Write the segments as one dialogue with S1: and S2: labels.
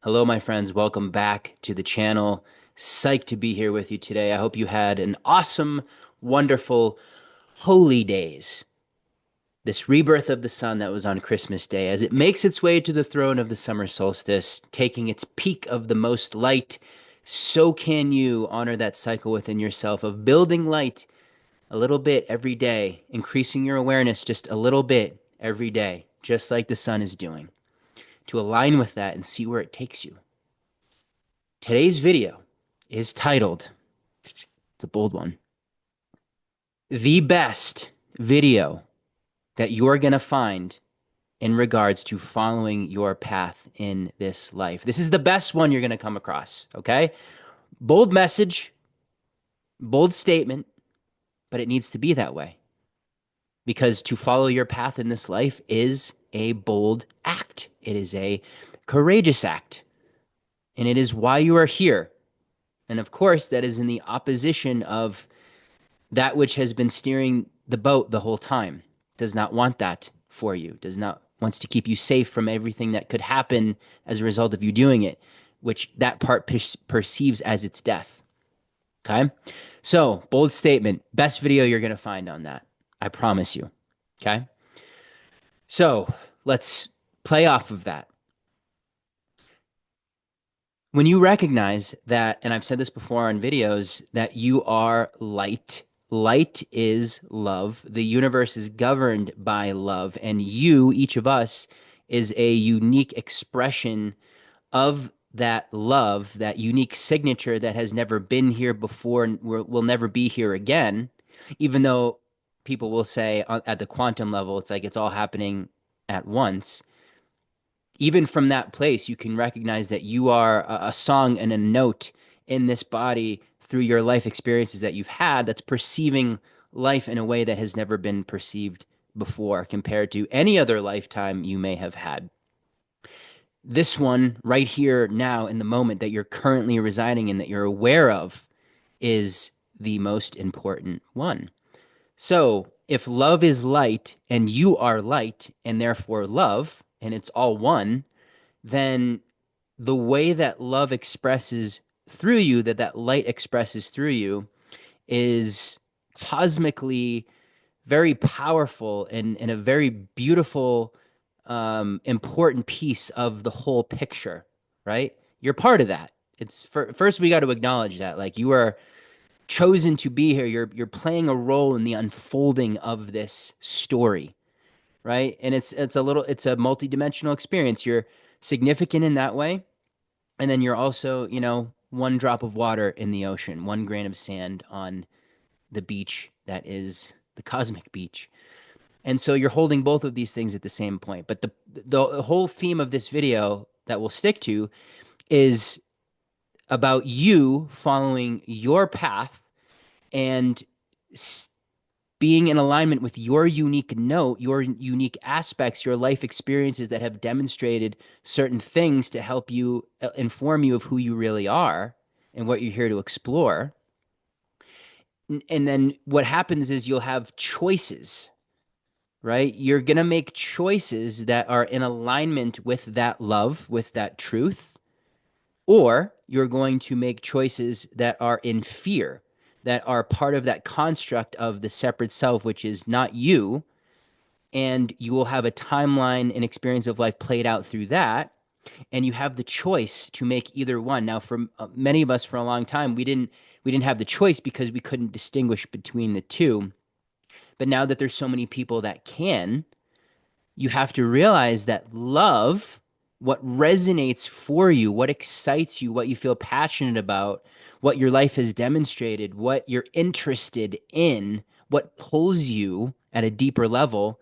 S1: Hello, my friends. Welcome back to the channel. Psyched to be here with you today. I hope you had an awesome, wonderful, holy days. This rebirth of the sun that was on Christmas Day, as it makes its way to the throne of the summer solstice, taking its peak of the most light, so can you honor that cycle within yourself of building light a little bit every day, increasing your awareness just a little bit every day, just like the sun is doing, to align with that and see where it takes you. Today's video is titled, it's a bold one, the best video that you're going to find in regards to following your path in this life. This is the best one you're going to come across, okay? Bold message, bold statement, but it needs to be that way because to follow your path in this life is a bold act. It is a courageous act, and it is why you are here. And of course, that is in the opposition of that which has been steering the boat the whole time. Does not want that for you, does not wants to keep you safe from everything that could happen as a result of you doing it, which that part perceives as its death. Okay? So, bold statement, best video you're going to find on that. I promise you. Okay? So, let's play off of that. When you recognize that, and I've said this before on videos, that you are light. Light is love. The universe is governed by love, and you, each of us, is a unique expression of that love, that unique signature that has never been here before and will never be here again. Even though people will say at the quantum level, it's like it's all happening at once. Even from that place, you can recognize that you are a song and a note in this body through your life experiences that you've had that's perceiving life in a way that has never been perceived before compared to any other lifetime you may have had. This one right here now in the moment that you're currently residing in, that you're aware of, is the most important one. So if love is light and you are light and therefore love, and it's all one, then the way that love expresses through you, that light expresses through you, is cosmically very powerful and a very beautiful, important piece of the whole picture, right? You're part of that. First we got to acknowledge that, like, you are chosen to be here. You're playing a role in the unfolding of this story, right? And it's a multidimensional experience. You're significant in that way, and then you're also, one drop of water in the ocean, one grain of sand on the beach that is the cosmic beach. And so you're holding both of these things at the same point. But the whole theme of this video that we'll stick to is about you following your path and being in alignment with your unique note, your unique aspects, your life experiences that have demonstrated certain things to help you inform you of who you really are and what you're here to explore. And then what happens is you'll have choices, right? You're going to make choices that are in alignment with that love, with that truth, or you're going to make choices that are in fear, that are part of that construct of the separate self, which is not you. And you will have a timeline and experience of life played out through that. And you have the choice to make either one. Now, for many of us, for a long time, we didn't have the choice because we couldn't distinguish between the two. But now that there's so many people that can, you have to realize that love, what resonates for you, what excites you, what you feel passionate about, what your life has demonstrated, what you're interested in, what pulls you at a deeper level,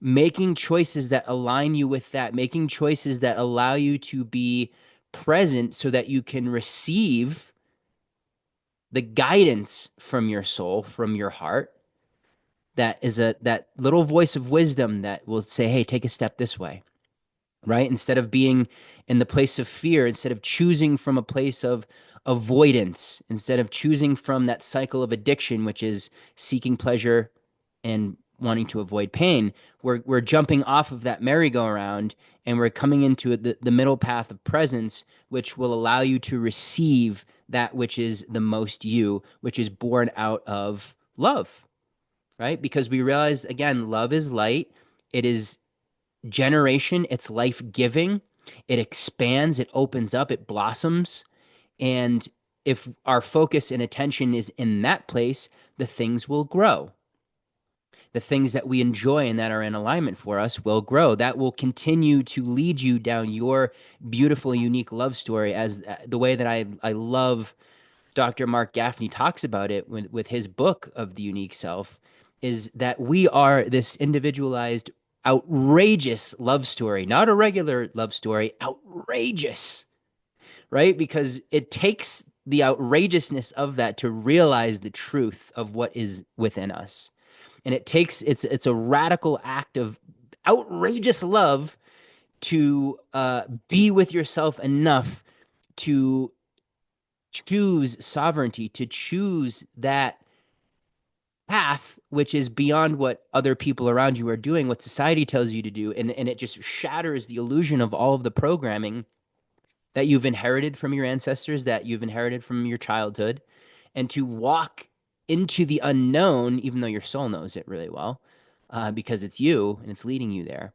S1: making choices that align you with that, making choices that allow you to be present so that you can receive the guidance from your soul, from your heart, that is that little voice of wisdom that will say, hey, take a step this way, right? Instead of being in the place of fear, instead of choosing from a place of avoidance, instead of choosing from that cycle of addiction, which is seeking pleasure and wanting to avoid pain, we're jumping off of that merry-go-round And we're coming into the middle path of presence, which will allow you to receive that which is the most you, which is born out of love, right? Because we realize, again, love is light. It is generation. It's life giving. It expands, it opens up, it blossoms. And if our focus and attention is in that place, the things will grow. The things that we enjoy and that are in alignment for us will grow. That will continue to lead you down your beautiful, unique love story, as the way that I love Dr. Mark Gaffney talks about it with his book of the unique self, is that we are this individualized, outrageous love story, not a regular love story, outrageous, right? Because it takes the outrageousness of that to realize the truth of what is within us. And it takes it's a radical act of outrageous love to be with yourself enough to choose sovereignty, to choose that path which is beyond what other people around you are doing, what society tells you to do, and it just shatters the illusion of all of the programming that you've inherited from your ancestors, that you've inherited from your childhood, and to walk into the unknown, even though your soul knows it really well, because it's you and it's leading you there.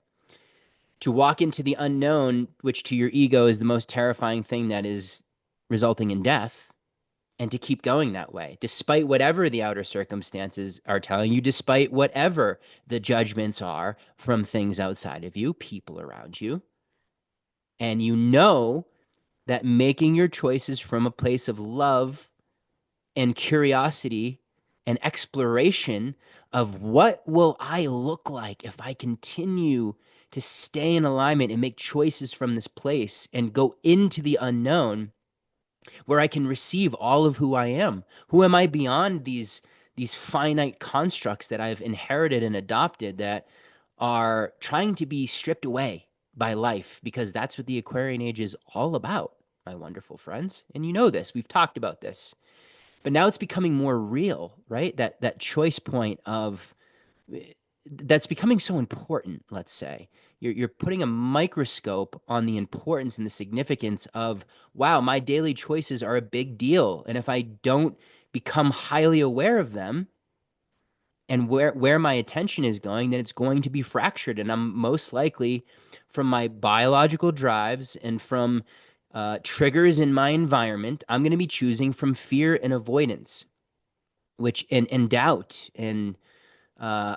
S1: To walk into the unknown, which to your ego is the most terrifying thing that is resulting in death, and to keep going that way, despite whatever the outer circumstances are telling you, despite whatever the judgments are from things outside of you, people around you. And you know that making your choices from a place of love and curiosity and exploration of what will I look like if I continue to stay in alignment and make choices from this place and go into the unknown, where I can receive all of who I am. Who am I beyond these finite constructs that I've inherited and adopted that are trying to be stripped away by life, because that's what the Aquarian Age is all about, my wonderful friends. And you know this. We've talked about this. But now it's becoming more real, right? That choice point of that's becoming so important, let's say. You're putting a microscope on the importance and the significance of, wow, my daily choices are a big deal. And if I don't become highly aware of them and where my attention is going, then it's going to be fractured. And I'm most likely, from my biological drives and from triggers in my environment, I'm going to be choosing from fear and avoidance, which and doubt and uh,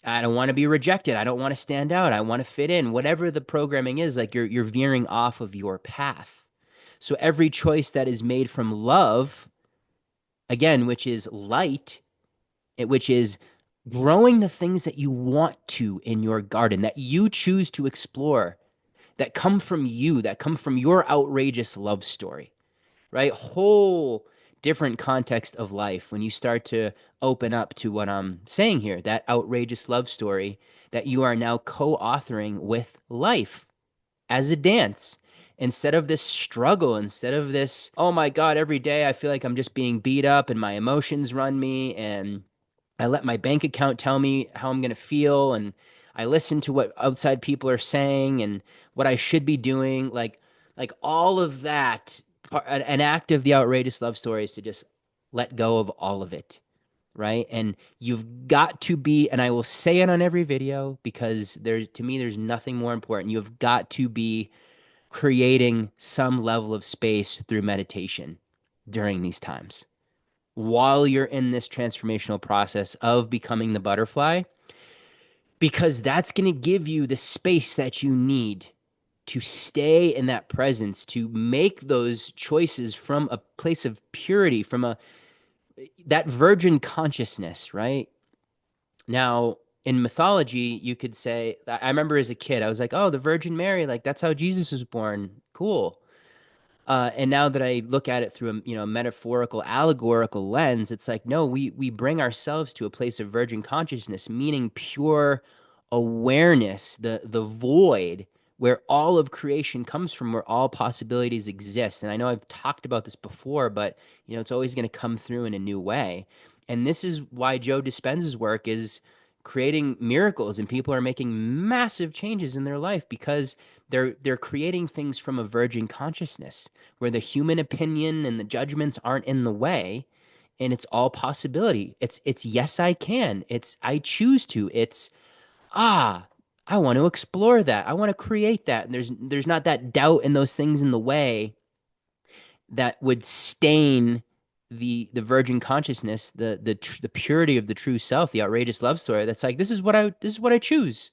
S1: I don't want to be rejected. I don't want to stand out. I want to fit in. Whatever the programming is, like you're veering off of your path. So every choice that is made from love, again, which is light, which is growing the things that you want to in your garden, that you choose to explore, that come from you, that come from your outrageous love story, right? Whole different context of life when you start to open up to what I'm saying here, that outrageous love story that you are now co-authoring with life as a dance. Instead of this struggle, instead of this, oh my God, every day I feel like I'm just being beat up and my emotions run me and I let my bank account tell me how I'm going to feel, and I listen to what outside people are saying and what I should be doing. Like all of that, an act of the outrageous love story is to just let go of all of it, right? And you've got to be, and I will say it on every video because there's, to me, there's nothing more important. You've got to be creating some level of space through meditation during these times while you're in this transformational process of becoming the butterfly, because that's going to give you the space that you need to stay in that presence, to make those choices from a place of purity, from a that virgin consciousness, right? Now, in mythology, you could say, I remember as a kid, I was like, oh, the Virgin Mary, like that's how Jesus was born. Cool. And now that I look at it through a metaphorical, allegorical lens, it's like, no, we bring ourselves to a place of virgin consciousness, meaning pure awareness, the void where all of creation comes from, where all possibilities exist. And I know I've talked about this before, but it's always going to come through in a new way. And this is why Joe Dispenza's work is creating miracles, and people are making massive changes in their life because They're creating things from a virgin consciousness where the human opinion and the judgments aren't in the way, and it's all possibility. It's yes I can. It's I choose to. It's ah I want to explore that. I want to create that. And there's not that doubt and those things in the way that would stain the virgin consciousness, the purity of the true self, the outrageous love story. That's like this is what I choose,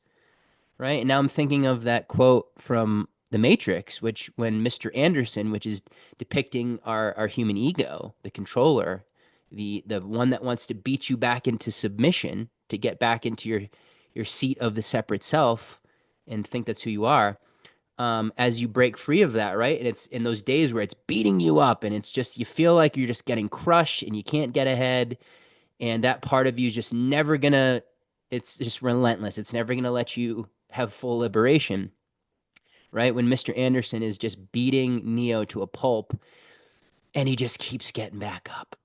S1: right? And now I'm thinking of that quote from The Matrix, which when Mr. Anderson, which is depicting our human ego, the controller, the one that wants to beat you back into submission to get back into your seat of the separate self and think that's who you are. As you break free of that, right? And it's in those days where it's beating you up and it's just you feel like you're just getting crushed and you can't get ahead, and that part of you is just never gonna, it's just relentless. It's never gonna let you have full liberation, right? When Mr. Anderson is just beating Neo to a pulp and he just keeps getting back up.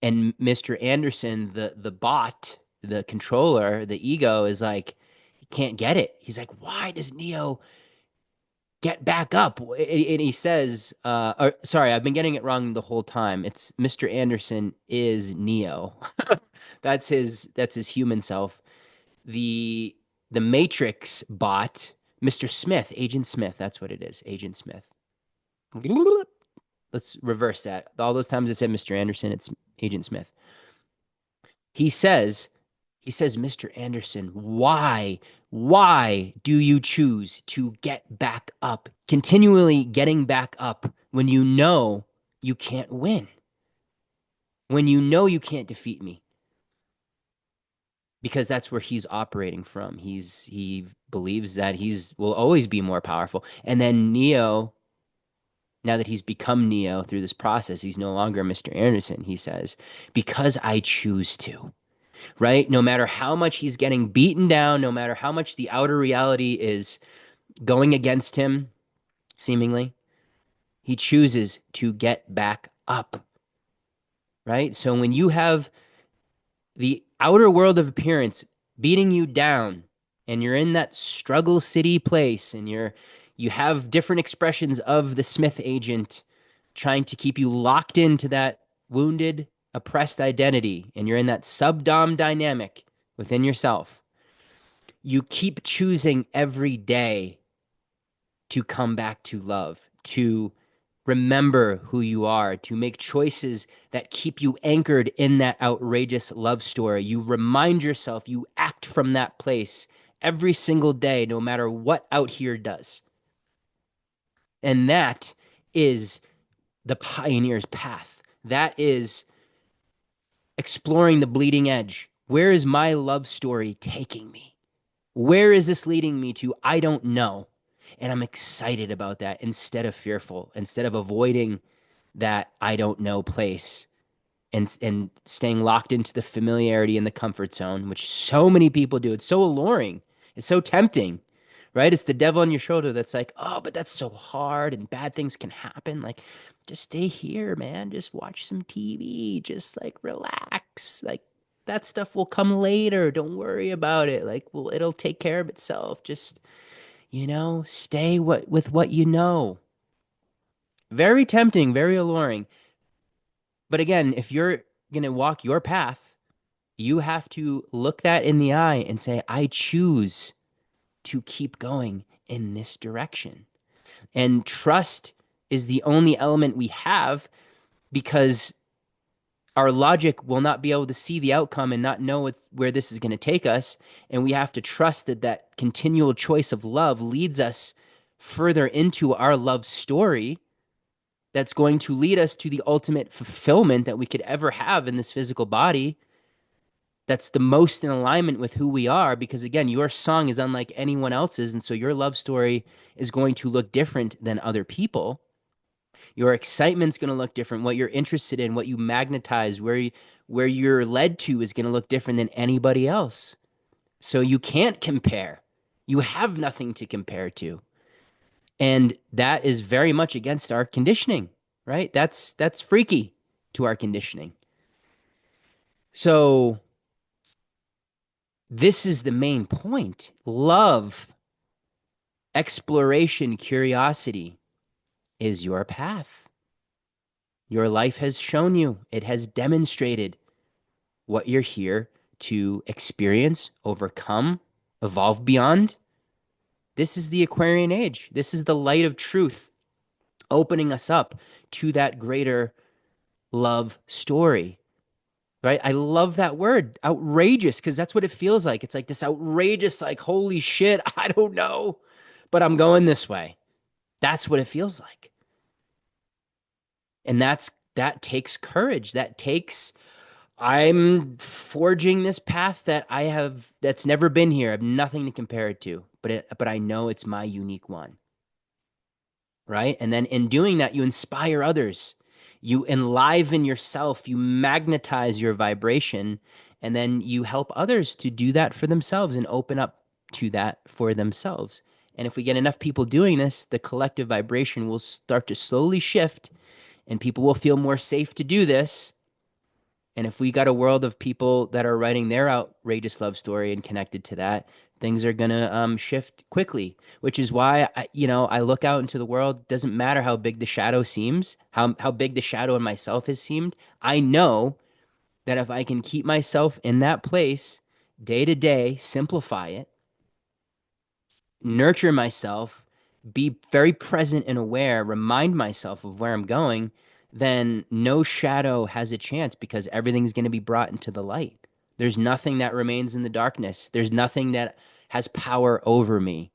S1: And Mr. Anderson, the bot, the controller, the ego is like, he can't get it. He's like, why does Neo get back up? And he says, sorry, I've been getting it wrong the whole time. It's Mr. Anderson is Neo. That's his human self. The Matrix bot, Mr. Smith, Agent Smith, that's what it is, Agent Smith. Let's reverse that. All those times it said Mr. Anderson, it's Agent Smith. He says, Mr. Anderson, why do you choose to get back up, continually getting back up when you know you can't win, when you know you can't defeat me? Because that's where he's operating from. He believes that he's will always be more powerful. And then Neo, now that he's become Neo through this process, he's no longer Mr. Anderson. He says, because I choose to, right? No matter how much he's getting beaten down, no matter how much the outer reality is going against him, seemingly, he chooses to get back up, right? So when you have the outer world of appearance beating you down and you're in that struggle city place and you have different expressions of the Smith agent trying to keep you locked into that wounded, oppressed identity, and you're in that subdom dynamic within yourself, you keep choosing every day to come back to love, to remember who you are, to make choices that keep you anchored in that outrageous love story. You remind yourself, you act from that place every single day, no matter what out here does. And that is the pioneer's path. That is exploring the bleeding edge. Where is my love story taking me? Where is this leading me to? I don't know. And I'm excited about that instead of fearful, instead of avoiding that I don't know place and staying locked into the familiarity and the comfort zone, which so many people do. It's so alluring. It's so tempting, right? It's the devil on your shoulder that's like, oh, but that's so hard and bad things can happen. Like, just stay here, man. Just watch some TV. Just like relax. Like, that stuff will come later. Don't worry about it. Like, well, it'll take care of itself. Just, stay with what you know. Very tempting, very alluring. But again, if you're going to walk your path, you have to look that in the eye and say, I choose to keep going in this direction. And trust is the only element we have because our logic will not be able to see the outcome and not know where this is going to take us. And we have to trust that that continual choice of love leads us further into our love story that's going to lead us to the ultimate fulfillment that we could ever have in this physical body, that's the most in alignment with who we are. Because again, your song is unlike anyone else's, and so your love story is going to look different than other people. Your excitement's going to look different. What you're interested in, what you magnetize, where you're led to is going to look different than anybody else. So you can't compare. You have nothing to compare to. And that is very much against our conditioning, right? That's freaky to our conditioning. So this is the main point. Love Exploration, curiosity is your path. Your life has shown you, it has demonstrated what you're here to experience, overcome, evolve beyond. This is the Aquarian Age. This is the light of truth opening us up to that greater love story, right? I love that word, outrageous, because that's what it feels like. It's like this outrageous, like, holy shit, I don't know, but I'm going this way. That's what it feels like. And that takes courage. That takes I'm forging this path that I have that's never been here. I have nothing to compare it to, but I know it's my unique one, right? And then in doing that, you inspire others. You enliven yourself, you magnetize your vibration, and then you help others to do that for themselves and open up to that for themselves. And if we get enough people doing this, the collective vibration will start to slowly shift and people will feel more safe to do this. And if we got a world of people that are writing their outrageous love story and connected to that, things are gonna shift quickly. Which is why I look out into the world. Doesn't matter how big the shadow seems, how big the shadow in myself has seemed. I know that if I can keep myself in that place day to day, simplify it, nurture myself, be very present and aware, remind myself of where I'm going, then no shadow has a chance because everything's going to be brought into the light. There's nothing that remains in the darkness. There's nothing that has power over me.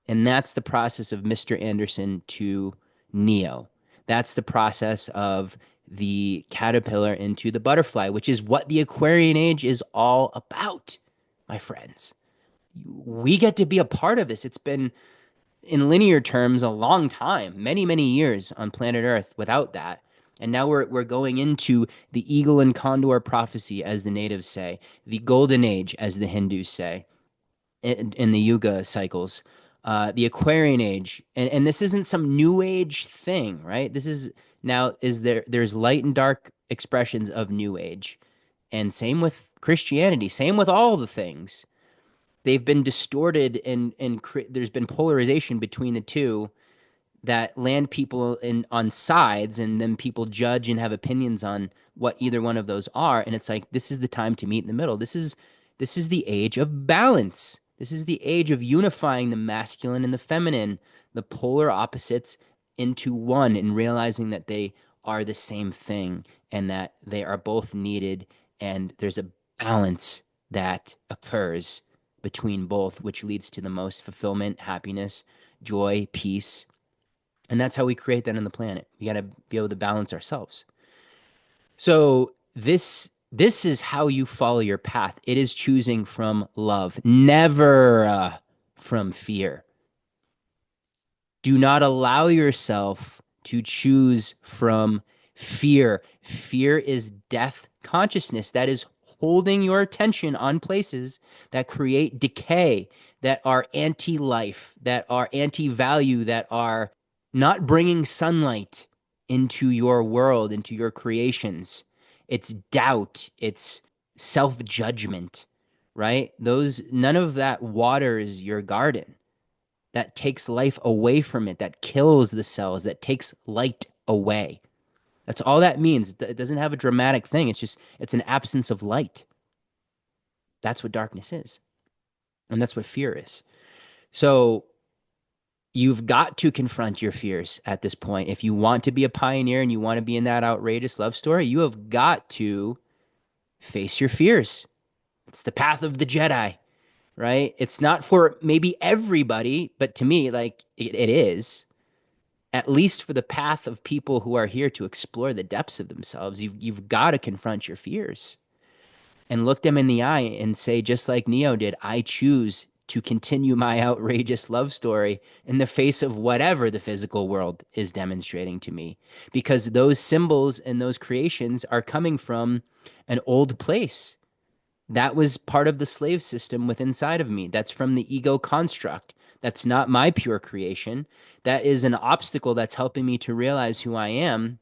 S1: And that's the process of Mr. Anderson to Neo. That's the process of the caterpillar into the butterfly, which is what the Aquarian Age is all about, my friends. We get to be a part of this. It's been in linear terms a long time, many, many years on planet Earth without that. And now we're going into the eagle and condor prophecy, as the natives say, the golden age, as the Hindus say, in the Yuga cycles, the Aquarian Age, and this isn't some New Age thing, right? This is now is there's light and dark expressions of New Age, and same with Christianity, same with all the things. They've been distorted and there's been polarization between the two that land people in on sides, and then people judge and have opinions on what either one of those are. And it's like, this is the time to meet in the middle. This is the age of balance. This is the age of unifying the masculine and the feminine, the polar opposites into one, and realizing that they are the same thing and that they are both needed, and there's a balance that occurs between both, which leads to the most fulfillment, happiness, joy, peace. And that's how we create that on the planet. We got to be able to balance ourselves. So this is how you follow your path. It is choosing from love, never from fear. Do not allow yourself to choose from fear. Fear is death consciousness. That is holding your attention on places that create decay, that are anti life, that are anti value, that are not bringing sunlight into your world, into your creations. It's doubt, it's self judgment, right? None of that waters your garden. That takes life away from it, that kills the cells, that takes light away. That's all that means. It doesn't have a dramatic thing. It's an absence of light. That's what darkness is. And that's what fear is. So you've got to confront your fears at this point. If you want to be a pioneer and you want to be in that outrageous love story, you have got to face your fears. It's the path of the Jedi, right? It's not for maybe everybody, but to me, like it is. At least for the path of people who are here to explore the depths of themselves, you've got to confront your fears and look them in the eye and say, just like Neo did, I choose to continue my outrageous love story in the face of whatever the physical world is demonstrating to me. Because those symbols and those creations are coming from an old place. That was part of the slave system within inside of me. That's from the ego construct. That's not my pure creation. That is an obstacle that's helping me to realize who I am,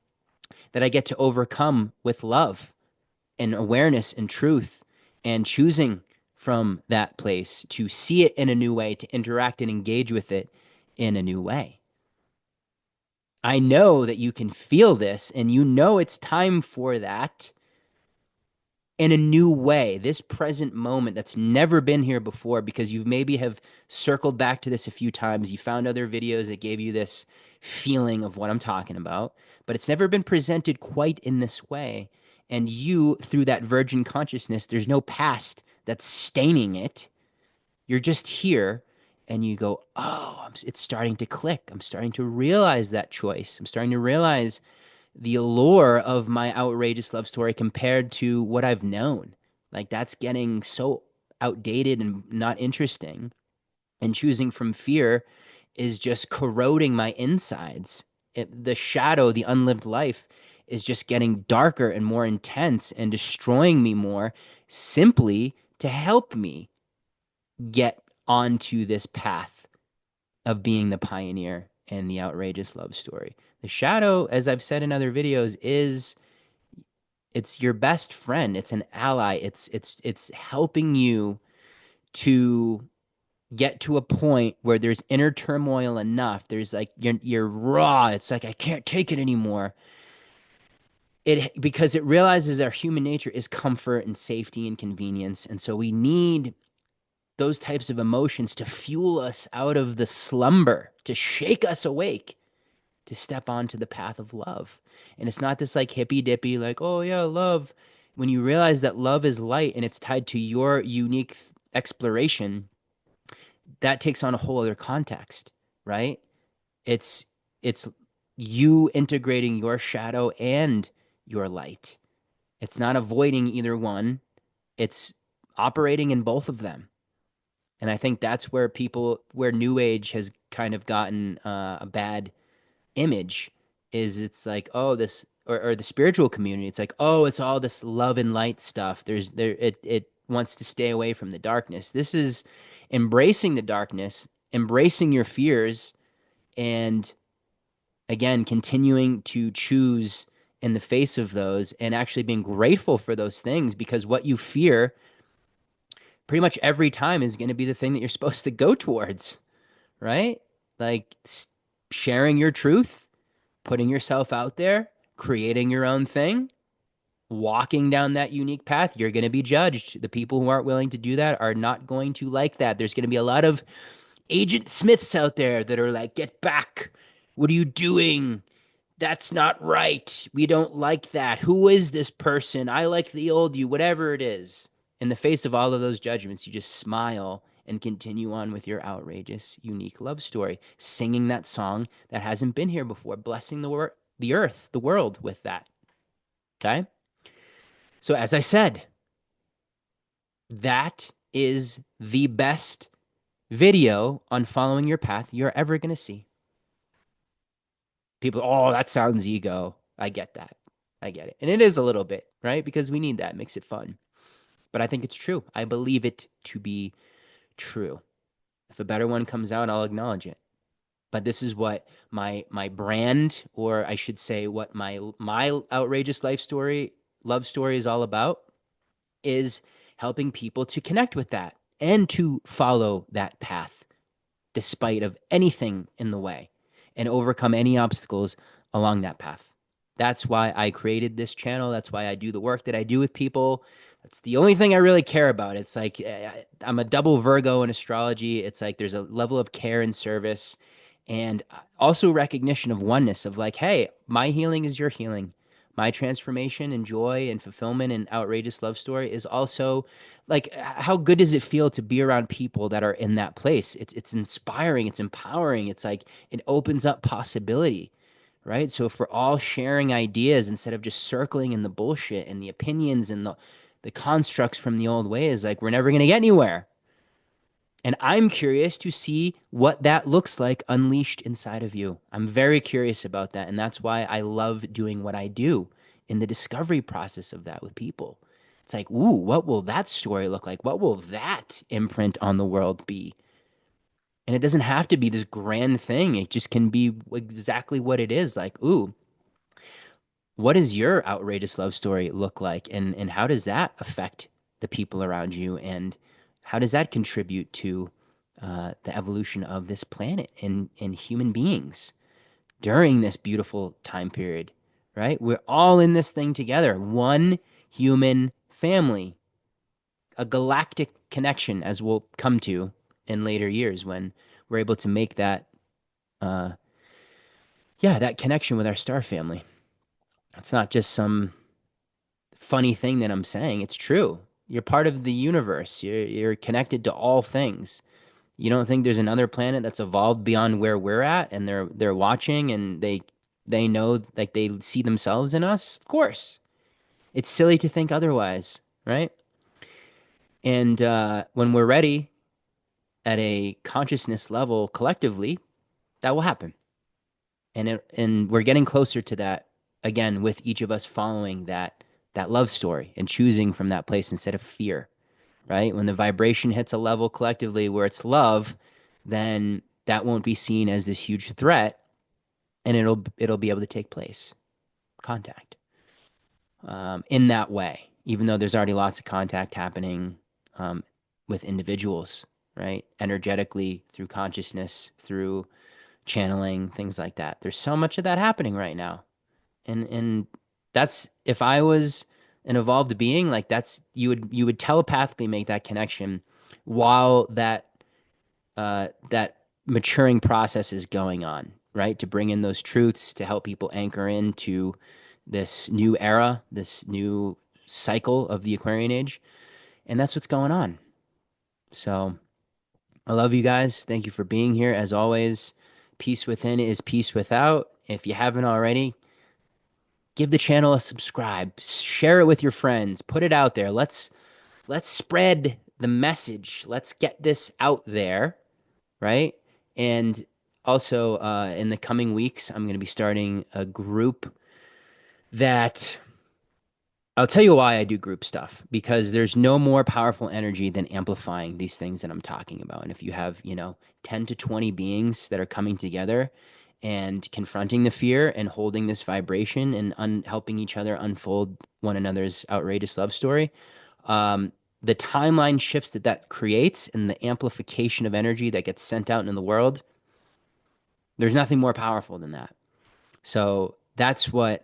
S1: that I get to overcome with love and awareness and truth, and choosing from that place to see it in a new way, to interact and engage with it in a new way. I know that you can feel this and you know it's time for that in a new way, this present moment that's never been here before because you maybe have circled back to this a few times. You found other videos that gave you this feeling of what I'm talking about, but it's never been presented quite in this way. And you, through that virgin consciousness, there's no past that's staining it. You're just here and you go, oh, it's starting to click. I'm starting to realize that choice. I'm starting to realize the allure of my outrageous love story compared to what I've known. Like that's getting so outdated and not interesting. And choosing from fear is just corroding my insides. The shadow, the unlived life, is just getting darker and more intense and destroying me more simply to help me get onto this path of being the pioneer and the outrageous love story. The shadow, as I've said in other videos, is it's your best friend. It's an ally. It's helping you to get to a point where there's inner turmoil enough. There's like you're raw. It's like I can't take it anymore. It because it realizes our human nature is comfort and safety and convenience, and so we need those types of emotions to fuel us out of the slumber, to shake us awake, to step onto the path of love. And it's not this like hippy dippy, like, oh yeah, love. When you realize that love is light and it's tied to your unique exploration, that takes on a whole other context, right? It's it's you integrating your shadow and your light. It's not avoiding either one. It's operating in both of them. And I think that's where where New Age has kind of gotten a bad image is it's like, oh, this, or the spiritual community, it's like, oh, it's all this love and light stuff. It wants to stay away from the darkness. This is embracing the darkness, embracing your fears, and again, continuing to choose in the face of those and actually being grateful for those things because what you fear pretty much every time is going to be the thing that you're supposed to go towards, right? Like sharing your truth, putting yourself out there, creating your own thing, walking down that unique path, you're going to be judged. The people who aren't willing to do that are not going to like that. There's going to be a lot of Agent Smiths out there that are like, get back. What are you doing? That's not right. We don't like that. Who is this person? I like the old you, whatever it is. In the face of all of those judgments, you just smile and continue on with your outrageous, unique love story, singing that song that hasn't been here before, blessing the earth, the world with that. Okay? So, as I said, that is the best video on following your path you're ever going to see. People, oh, that sounds ego. I get that. I get it. And it is a little bit, right? Because we need that. It makes it fun. But I think it's true. I believe it to be true. If a better one comes out, I'll acknowledge it. But this is what my brand, or I should say what my outrageous love story is all about, is helping people to connect with that and to follow that path despite of anything in the way and overcome any obstacles along that path. That's why I created this channel. That's why I do the work that I do with people. That's the only thing I really care about. It's like I'm a double Virgo in astrology. It's like there's a level of care and service and also recognition of oneness of like, hey, my healing is your healing. My transformation and joy and fulfillment and outrageous love story is also like how good does it feel to be around people that are in that place? It's inspiring, it's empowering. It's like it opens up possibility, right? So if we're all sharing ideas instead of just circling in the bullshit and the opinions and the constructs from the old ways, like we're never going to get anywhere. And I'm curious to see what that looks like unleashed inside of you. I'm very curious about that. And that's why I love doing what I do in the discovery process of that with people. It's like, ooh, what will that story look like? What will that imprint on the world be? And it doesn't have to be this grand thing. It just can be exactly what it is. Like, ooh, what does your outrageous love story look like? And how does that affect the people around you? And how does that contribute to the evolution of this planet and human beings during this beautiful time period, right? We're all in this thing together, one human family, a galactic connection, as we'll come to in later years when we're able to make that, uh, yeah, that connection with our star family. It's not just some funny thing that I'm saying. It's true. You're part of the universe. You're connected to all things. You don't think there's another planet that's evolved beyond where we're at, and they're watching and they know, like, they see themselves in us? Of course. It's silly to think otherwise, right? And when we're ready at a consciousness level collectively, that will happen. And we're getting closer to that again with each of us following that love story and choosing from that place instead of fear, right? When the vibration hits a level collectively where it's love, then that won't be seen as this huge threat, and it'll be able to take place. Contact in that way, even though there's already lots of contact happening um, with individuals, right? Energetically, through consciousness, through channeling, things like that. There's so much of that happening right now. And that's, if I was an evolved being, like, that's, you would telepathically make that connection while that maturing process is going on, right? To bring in those truths to help people anchor into this new era, this new cycle of the Aquarian Age. And that's what's going on. So I love you guys. Thank you for being here. As always, peace within is peace without. If you haven't already, give the channel a subscribe, share it with your friends, put it out there. Let's spread the message. Let's get this out there, right? And also, in the coming weeks, I'm going to be starting a group that, I'll tell you why I do group stuff, because there's no more powerful energy than amplifying these things that I'm talking about. And if you have, 10 to 20 beings that are coming together and confronting the fear and holding this vibration and helping each other unfold one another's outrageous love story, um, the timeline shifts that creates and the amplification of energy that gets sent out into the world, there's nothing more powerful than that. So that's the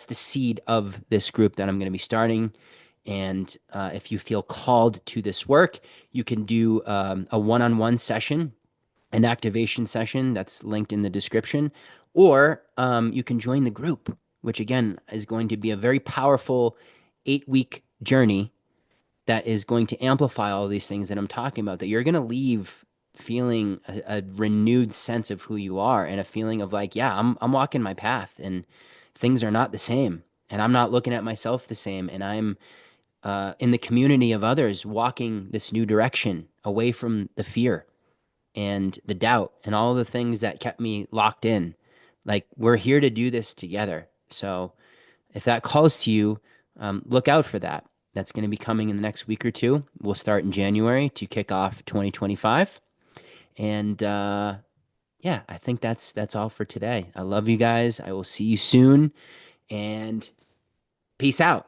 S1: seed of this group that I'm going to be starting. And if you feel called to this work, you can do a one-on-one session, an activation session that's linked in the description, or you can join the group, which again is going to be a very powerful 8-week journey that is going to amplify all these things that I'm talking about, that you're going to leave feeling a renewed sense of who you are and a feeling of like, yeah, I'm walking my path and things are not the same. And I'm not looking at myself the same. And I'm in the community of others walking this new direction away from the fear and the doubt and all the things that kept me locked in. Like, we're here to do this together. So if that calls to you, look out for that. That's going to be coming in the next week or two. We'll start in January to kick off 2025. And yeah, I think that's all for today. I love you guys. I will see you soon, and peace out.